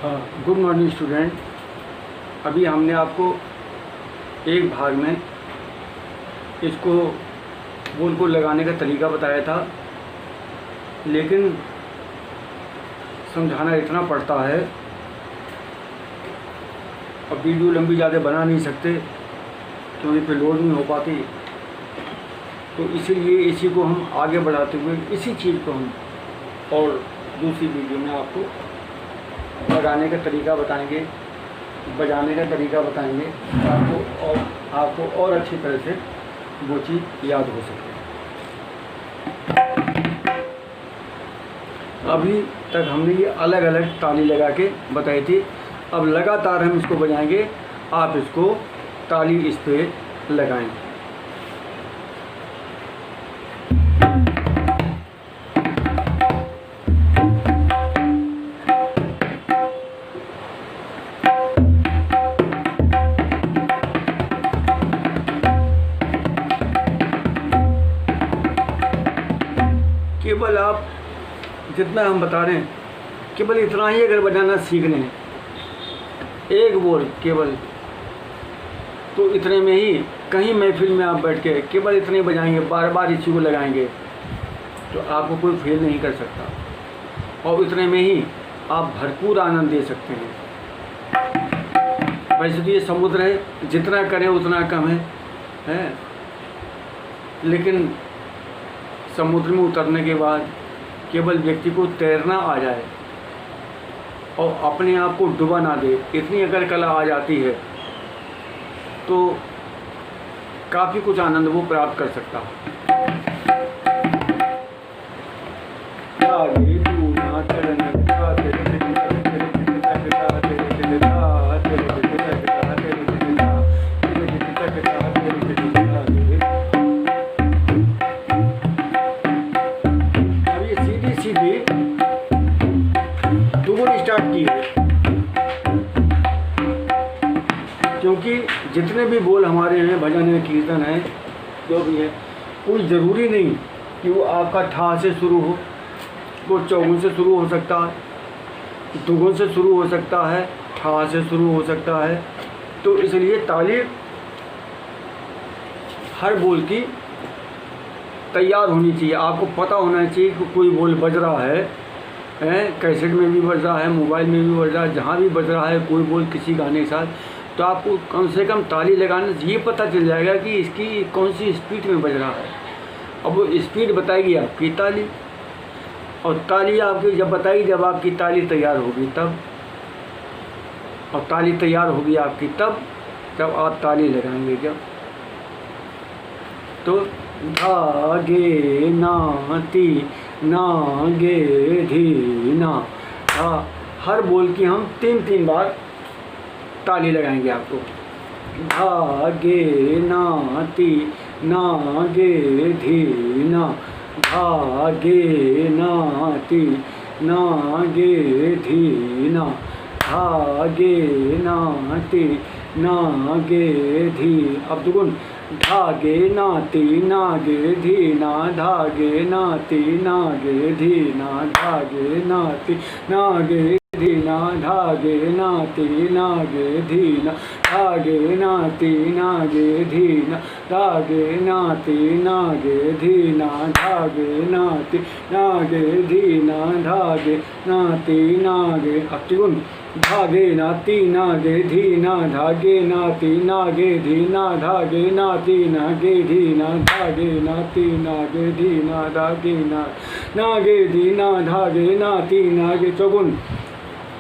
Good morning student. अभी हमने आपको एक भाग में इसको बोल को लगाने का तरीका बताया था, लेकिन समझाना इतना पड़ता है। अब वीडियो लंबी ज़्यादा बना नहीं सकते क्योंकि फिर लोड नहीं हो पाती, तो इसीलिए इसी को हम आगे बढ़ाते हुए इसी चीज़ को हम और दूसरी वीडियो में आपको लगाने का तरीका बताएंगे, बजाने का तरीका बताएंगे, आपको और अच्छी तरह से वो चीज़ याद हो सके। अभी तक हमने ये अलग अलग ताली लगा के बताई थी। अब लगातार हम इसको बजाएंगे, आप इसको ताली इस पे लगाएं। केवल आप जितना हम बता रहे हैं केवल इतना ही अगर बजाना सीख लें, एक बोल केवल, तो इतने में ही कहीं महफिल में आप बैठ के केवल इतने ही बजाएंगे, बार बार इसी को लगाएंगे, तो आपको कोई फेल नहीं कर सकता और इतने में ही आप भरपूर आनंद दे सकते हैं। वैसे तो ये समुद्र है, जितना करें उतना कम है, लेकिन समुद्र में उतरने के बाद केवल व्यक्ति को तैरना आ जाए और अपने आप को डुबा ना दे, इतनी अगर कला आ जाती है तो काफ़ी कुछ आनंद वो प्राप्त कर सकता है। स्टार्ट की है क्योंकि जितने भी बोल हमारे हैं, भजन है, कीर्तन है, जो भी है, कोई ज़रूरी नहीं कि वो आपका ठा से शुरू हो, वो चौगुन से शुरू हो सकता है, दुगुन से शुरू हो सकता है, ठा से शुरू हो सकता है। तो इसलिए ताली हर बोल की तैयार होनी चाहिए। आपको पता होना चाहिए कि कोई बोल बज रहा है, कैसेट में भी बज रहा है, मोबाइल में भी बज रहा है, जहाँ भी बज रहा है कोई बोल किसी गाने के साथ, तो आपको कम से कम ताली लगाने से ये पता चल जाएगा कि इसकी कौन सी स्पीड में बज रहा है। अब वो स्पीड बताएगी आपकी ताली, और ताली आपकी जब बताएगी जब आपकी ताली तैयार होगी तब, और ताली तैयार होगी आपकी तब जब आप ताली लगाएंगे। जब तो धागे नाती नागे धीना, हर बोल की हम 3-3 बार ताली लगाएंगे आपको। धागे नाती नागे धीना, धागे नाती नागे धीना, धागे नाती नागे धी। अब दुगुन, धागे नाती नागे धीना, धागे नाती नागे धीना, धागे नाती नागे धीना, धागे नाती नागे धीना, धागे नाती नागे धीना, धागे नाती नागे धीना, धागे नाती नागे धीना, धागे नाती नागे। अब तिगुन, धागे नाती नागे धीना, धागे नाती नागे धीना, धागे नाती नागे धीना, धागे नाती नागे धीना, धागे नागे धीना, धागे नाती नागे। चौगुन,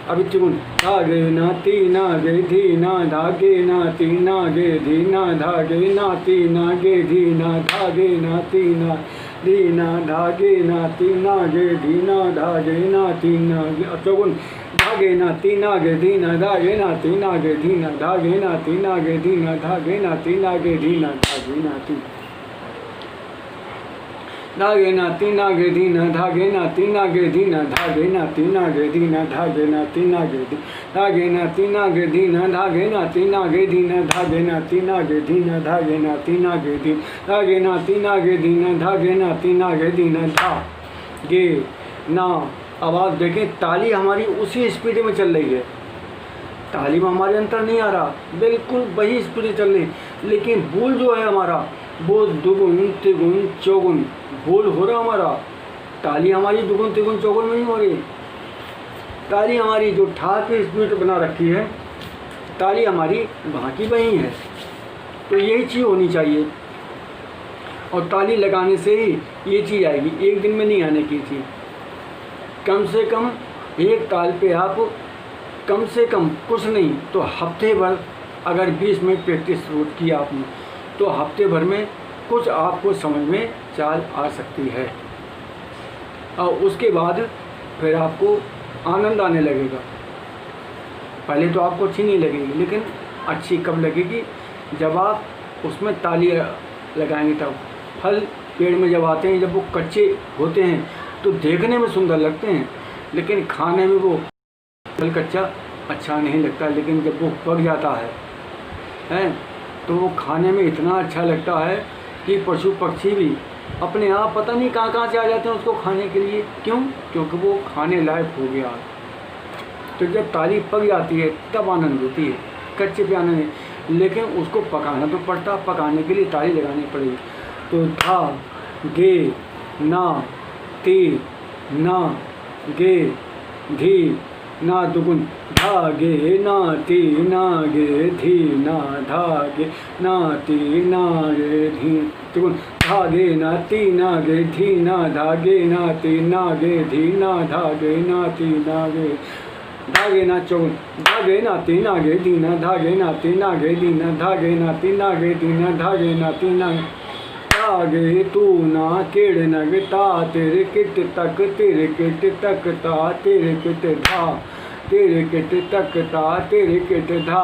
अभी तिगुन, धागे नाती नागे धीना, धागे नाती नागे धीना, धागे नाती नागे धीना, धागे नाती ना धीना, धागे नाती नागे धीना, धागे नाती नागे। चौगुन, धागे नाती नागे धीना, धागे नाती नागे धीना, धागे नाती नागे धीना, धागे नाती नागे धीना, धागे नाती धागे नाती नागे धीना, धागे नाती नागे धीना, धागे नाती नागे धीना, धागे नाती नागे धी, धागे नाती नागे धीना, धागे नाती नागे धीना, धागे नाती नागे धीना, धागे नाती नागे धी, धागे नाती नागे धीना, धागे नाती नागे धीना, धा गे ना अब आप देखें ताली हमारी उसी स्पीड में चल रही है, ताली में हमारे अंतर नहीं आ रहा, बिल्कुल वही स्पीड चल रही, लेकिन बोल जो है हमारा वो दुगुन तिगुन चौगुन बोल हो रहा हमारा। ताली हमारी दुगुन तिगुन चौगुन में नहीं हो रही। ताली हमारी जो ठा की स्पीड बना रखी है, ताली हमारी वहाँ की वही है। तो यही चीज़ होनी चाहिए, और ताली लगाने से ही ये चीज़ आएगी, एक दिन में नहीं आने की चीज़। कम से कम एक ताल पे आप कम से कम कुछ नहीं तो हफ्ते भर, अगर 20 मिनट प्रैक्टिस की आपने, तो हफ्ते भर में कुछ आपको समझ में चाल आ सकती है, और उसके बाद फिर आपको आनंद आने लगेगा। पहले तो आपको अच्छी नहीं लगेगी, लेकिन अच्छी कब लगेगी? जब आप उसमें ताली लगाएंगे तब। फल पेड़ में जब आते हैं, जब वो कच्चे होते हैं तो देखने में सुंदर लगते हैं, लेकिन खाने में वो फल कच्चा अच्छा नहीं लगता। लेकिन जब वो पक जाता है तो वो खाने में इतना अच्छा लगता है कि पशु पक्षी भी अपने आप पता नहीं कहाँ से आ जाते हैं उसको खाने के लिए। क्यों? क्योंकि वो खाने लायक हो गया। तो जब ताली पक जाती है तब आनंद होती है, कच्चे पे आनंद है। लेकिन उसको पकाना तो पड़ता, पकाने के लिए ताली लगानी पड़ेगी। तो धा गे ना ती ना गे धी ना दुगुन, धा गे ना ती ना गे धी ना, धा गे ना ती ना गे धी दुगुन, धा गे ना ती ना गे धी ना, धा गे ना ती ना गे धी ना, धा गे ना ती ना गे, धागे ना चौगुन, धागे ना ती ना गे धी ना, धागे ना ती ना गे धी ना, धागे ना ती ना गे धी ना, धागे ना ती ना गे तू ना केड़ ना गे ता, तेरे किट तक तेरे किट तक ता, तेरे किट धा, तेरे किट तक ता, तेरे किट धा,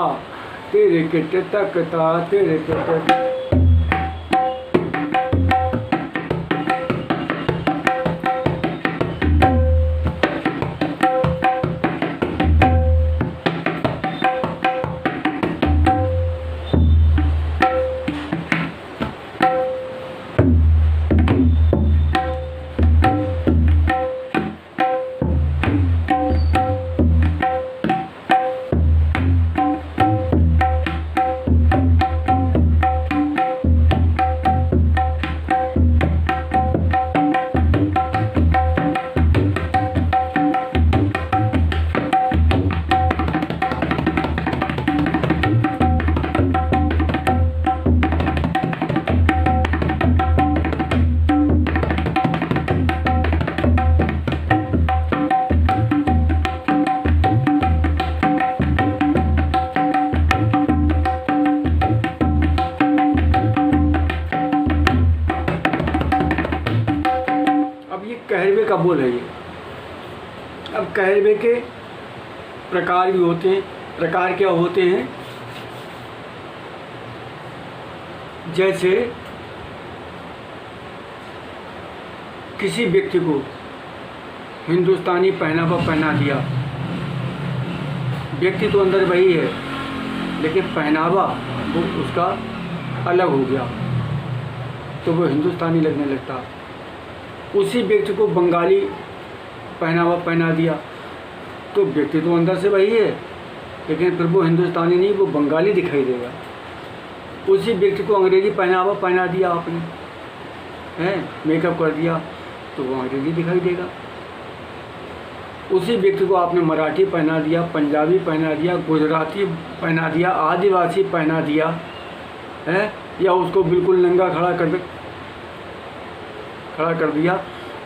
तेरे किट तक ता, तेरे किट। कहरवे का बोल है ये। अब कहरवे के प्रकार भी होते हैं। प्रकार क्या होते हैं? जैसे किसी व्यक्ति को हिंदुस्तानी पहनावा पहना दिया, व्यक्ति तो अंदर वही है, लेकिन पहनावा वो उसका अलग हो गया तो वो हिंदुस्तानी लगने लगता। उसी व्यक्ति को बंगाली पहनावा पहना दिया तो व्यक्ति तो अंदर से वही है, लेकिन फिर वो हिंदुस्तानी नहीं, वो बंगाली दिखाई देगा। उसी व्यक्ति को अंग्रेज़ी पहनावा पहना दिया आपने, मेकअप कर दिया तो वो अंग्रेज़ी दिखाई देगा। उसी व्यक्ति को आपने मराठी पहना दिया, पंजाबी पहना दिया, गुजराती पहना दिया, आदिवासी पहना दिया या उसको बिल्कुल नंगा खड़ा कर दिया,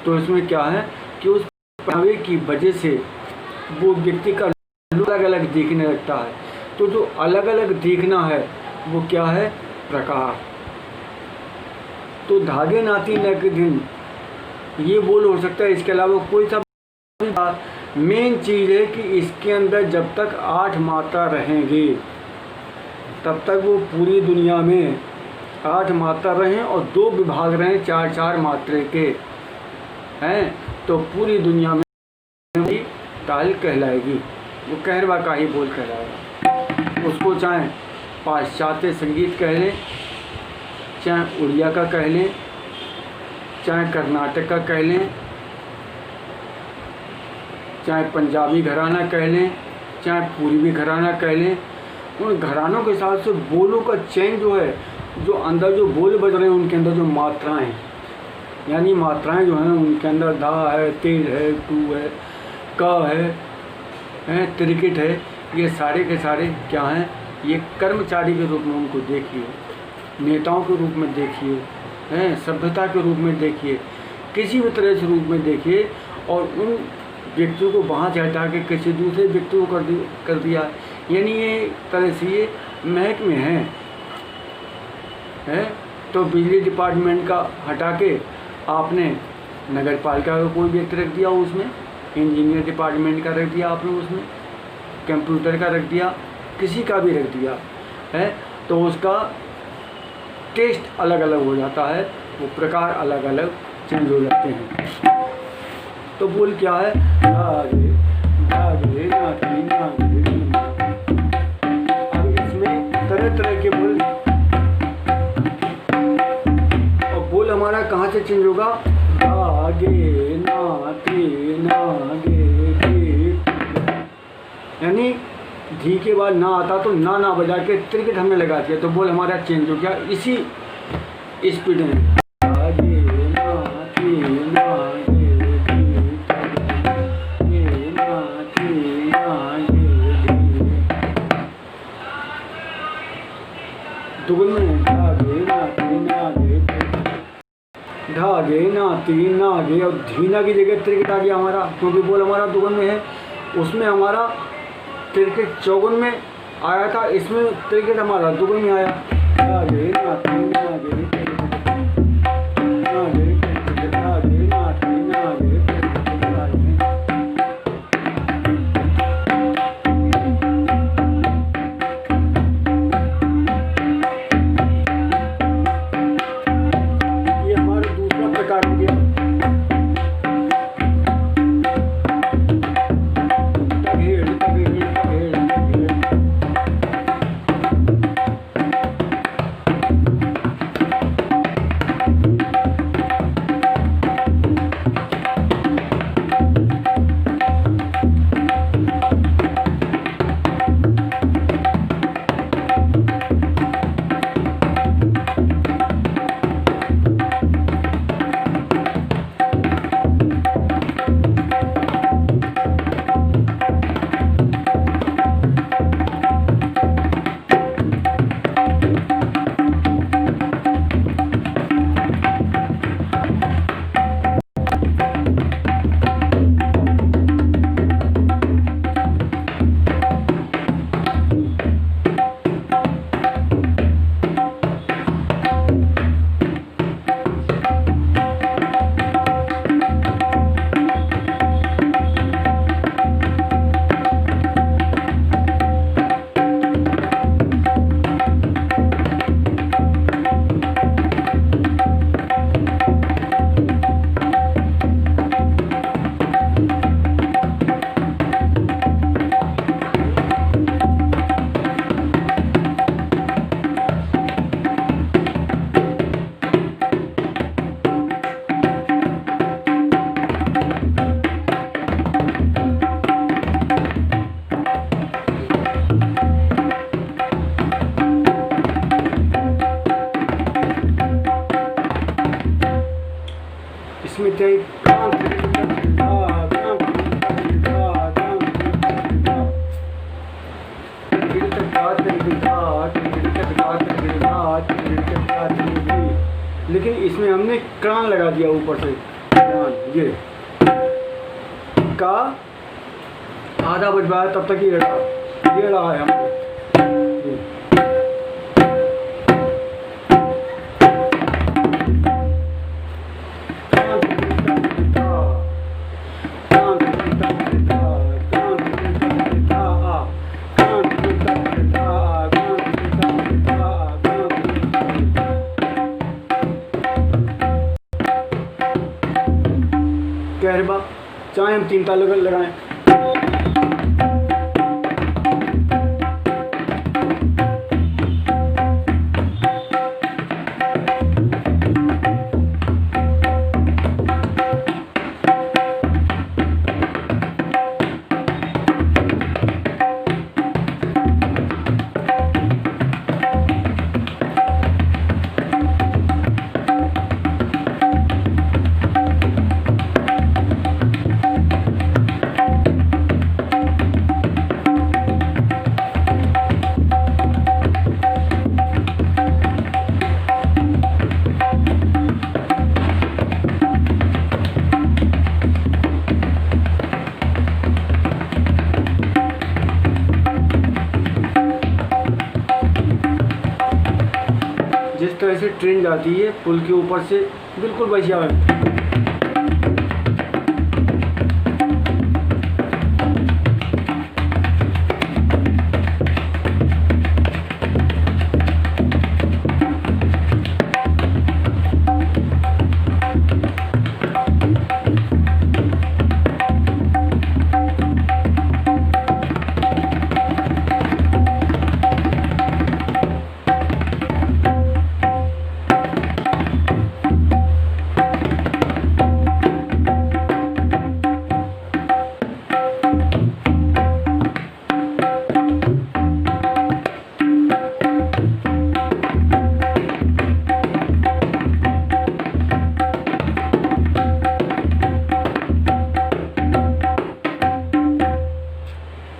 तो इसमें क्या है कि उस पहनावे की वजह से वो व्यक्ति का अलग अलग दिखने लगता है। तो जो अलग अलग दिखना है वो क्या है? प्रकार। तो धागे नाती न के दिन ये बोल हो सकता है। इसके अलावा कोई सा मेन चीज़ है कि इसके अंदर जब तक 8 मात्रा रहेंगी तब तक वो पूरी दुनिया में 8 मात्रा रहें और 2 विभाग रहें 4-4 मात्रे के तो पूरी दुनिया में ताल कहलाएगी, वो कहरवा का ही बोल कहलाएगा। उसको चाहे पाश्चात्य संगीत कह लें, चाहे उड़िया का कह लें, चाहे कर्नाटक का कह लें, चाहे पंजाबी घराना कह लें, चाहे पूर्वी घराना कह लें, उन घरानों के हिसाब से बोलों का चेंज जो है, जो अंदर जो बोल बज रहे हैं उनके अंदर जो मात्राएं, यानी मात्राएं जो हैं उनके अंदर धा है, तेज है, टू है, क है, त्रिकिट है, ये सारे के सारे क्या हैं, ये कर्मचारी के रूप में उनको देखिए, नेताओं के रूप में देखिए, हैं सभ्यता के रूप में देखिए, किसी भी तरह से रूप में देखिए, और उन व्यक्तियों को वहाँ से हटा के किसी दूसरे व्यक्ति को कर दिया। यानी ये तरह से ये महकमे हैं। तो बिजली डिपार्टमेंट का हटा के आपने नगर पालिका का कोई व्यक्ति रख दिया, उसमें इंजीनियर डिपार्टमेंट का रख दिया आपने, उसमें कंप्यूटर का रख दिया, किसी का भी रख दिया है, तो उसका टेस्ट अलग अलग हो जाता है, वो प्रकार अलग अलग चेंज हो जाते हैं। तो बोल क्या है, धागे धागे नाती नागे। अब इसमें तरह तरह के बोल, और बोल हमारा कहाँ से चेंज होगा, धागे नाती नागे, यानी धी के बाद ना आता तो ना बजा के त्रिकट हमने लगा दिया, तो बोल हमारा चेंज हो गया इसी स्पीड में। दुगुन में धागे नाती नागे, और धीना की जगह त्रिकट आ गया हमारा, क्योंकि बोल हमारा दुगुन में है, उसमें हमारा त्रिकट चौगुन में आया था, इसमें त्रिकट हमारा दुगुन में आया। धागे नाती नागे नागे धागे नाती नागे। ये हमारा दूसरा प्रकार हो गया। इसमें थे लेकिन इसमें हमने क्रान लगा दिया ऊपर से, क्रान ये का आधा बजवाया, तब तक ये रहा है हमने। कहरबा चाहे हम 3 ताल लगाएं, तरह से ट्रेन जाती है पुल के ऊपर से, बिल्कुल वैसे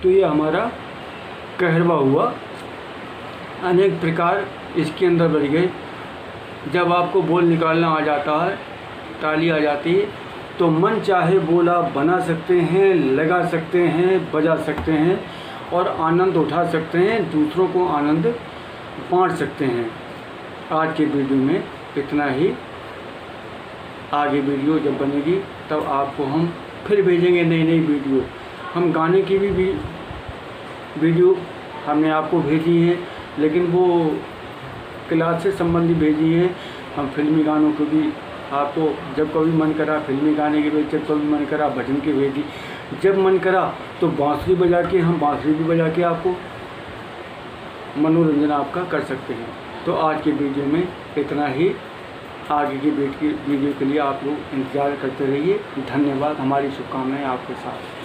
तो ये हमारा कहरवा हुआ। अनेक प्रकार इसके अंदर बढ़ गए। जब आपको बोल निकालना आ जाता है, ताली आ जाती है, तो मन चाहे बोल आप बना सकते हैं, लगा सकते हैं, बजा सकते हैं और आनंद उठा सकते हैं, दूसरों को आनंद बांट सकते हैं। आज के वीडियो में इतना ही। आगे वीडियो जब बनेगी तब आपको हम फिर भेजेंगे नई नई वीडियो। हम गाने की भी वीडियो हमने आपको भेजी है, लेकिन वो क्लास से संबंधी भेजी है। हम फिल्मी गानों को भी आपको जब कभी मन करा फिल्मी गाने की भेजी, जब कभी मन करा भजन की भेजी, जब मन करा तो बांसुरी बजा के हम बांसुरी भी बजा के आपको मनोरंजन आपका कर सकते हैं। तो आज की वीडियो में इतना ही। आगे की वीडियो के लिए आप लोग इंतज़ार करते रहिए। धन्यवाद। हमारी शुभकामनाएं आपके साथ।